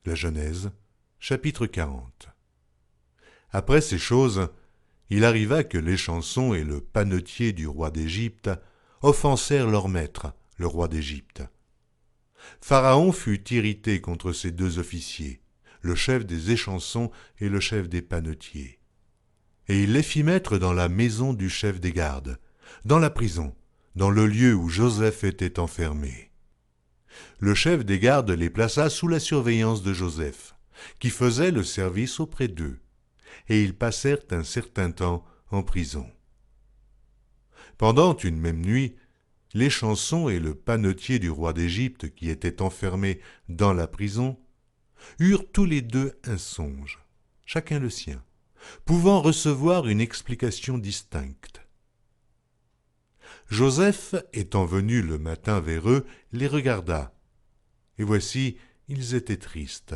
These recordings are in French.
La Genèse, chapitre 40. Après ces choses, il arriva que l'échanson et le panetier du roi d'Égypte offensèrent leur maître, le roi d'Égypte. Pharaon fut irrité contre ces deux officiers, le chef des échansons et le chef des panetiers. Et il les fit mettre dans la maison du chef des gardes, dans la prison, dans le lieu où Joseph était enfermé. Le chef des gardes les plaça sous la surveillance de Joseph, qui faisait le service auprès d'eux, et ils passèrent un certain temps en prison. Pendant une même nuit, l'échanson et le panetier du roi d'Égypte, qui étaient enfermés dans la prison, eurent tous les deux un songe, chacun le sien, pouvant recevoir une explication distincte. Joseph, étant venu le matin vers eux, les regarda, et voici, ils étaient tristes.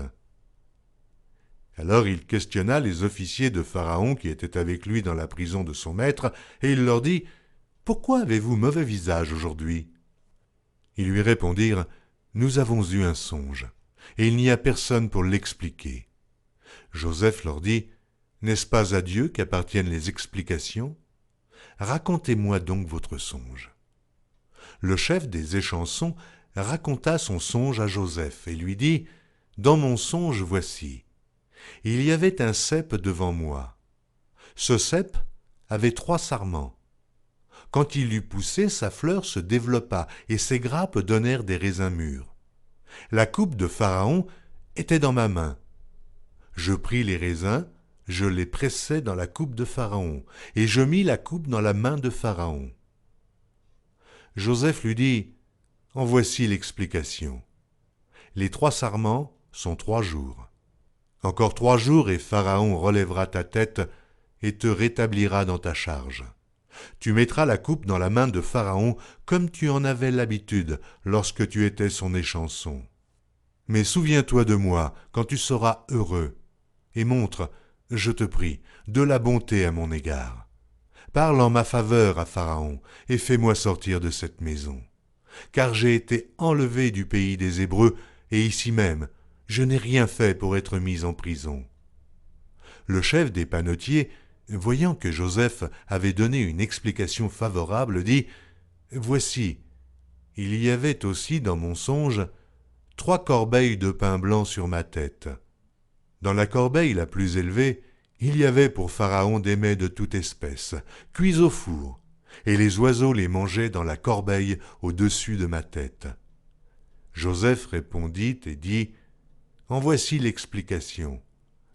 Alors il questionna les officiers de Pharaon qui étaient avec lui dans la prison de son maître, et il leur dit « Pourquoi avez-vous mauvais visage aujourd'hui » Ils lui répondirent « Nous avons eu un songe, et il n'y a personne pour l'expliquer. » Joseph leur dit « N'est-ce pas à Dieu qu'appartiennent les explications ? Racontez-moi donc votre songe. » Le chef des échansons raconta son songe à Joseph et lui dit « Dans mon songe, voici, il y avait un cep devant moi. Ce cep avait 3 sarments. Quand il eut poussé, sa fleur se développa et ses grappes donnèrent des raisins mûrs. La coupe de Pharaon était dans ma main. Je pris les raisins, je les pressai dans la coupe de Pharaon, et je mis la coupe dans la main de Pharaon. » Joseph lui dit « En voici l'explication. Les 3 sarments sont 3 jours. Encore 3 jours et Pharaon relèvera ta tête et te rétablira dans ta charge. Tu mettras la coupe dans la main de Pharaon comme tu en avais l'habitude lorsque tu étais son échanson. Mais souviens-toi de moi quand tu seras heureux et montre, je te prie, de la bonté à mon égard. Parle en ma faveur à Pharaon et fais-moi sortir de cette maison. Car j'ai été enlevé du pays des Hébreux et ici même, je n'ai rien fait pour être mis en prison. » Le chef des panetiers, voyant que Joseph avait donné une explication favorable, dit « Voici, il y avait aussi dans mon songe 3 corbeilles de pain blanc sur ma tête. Dans la corbeille la plus élevée, il y avait pour Pharaon des mets de toute espèce, cuits au four, et les oiseaux les mangeaient dans la corbeille au-dessus de ma tête. » Joseph répondit et dit « En voici l'explication.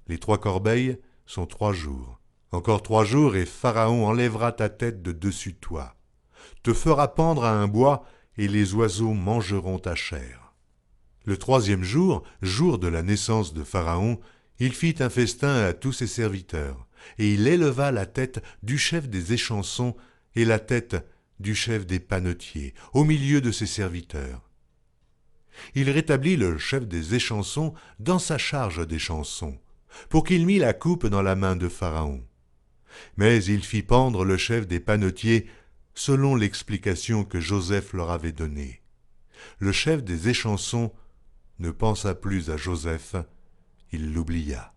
Les 3 corbeilles sont 3 jours. Encore 3 jours et Pharaon enlèvera ta tête de dessus toi, te fera pendre à un bois et les oiseaux mangeront ta chair. » Le 3e jour, jour de la naissance de Pharaon, il fit un festin à tous ses serviteurs, et il éleva la tête du chef des échansons et la tête du chef des panetiers, au milieu de ses serviteurs. Il rétablit le chef des échansons dans sa charge d'échanson, pour qu'il mît la coupe dans la main de Pharaon. Mais il fit pendre le chef des panetiers selon l'explication que Joseph leur avait donnée. Le chef des échansons ne pensa plus à Joseph, il l'oublia.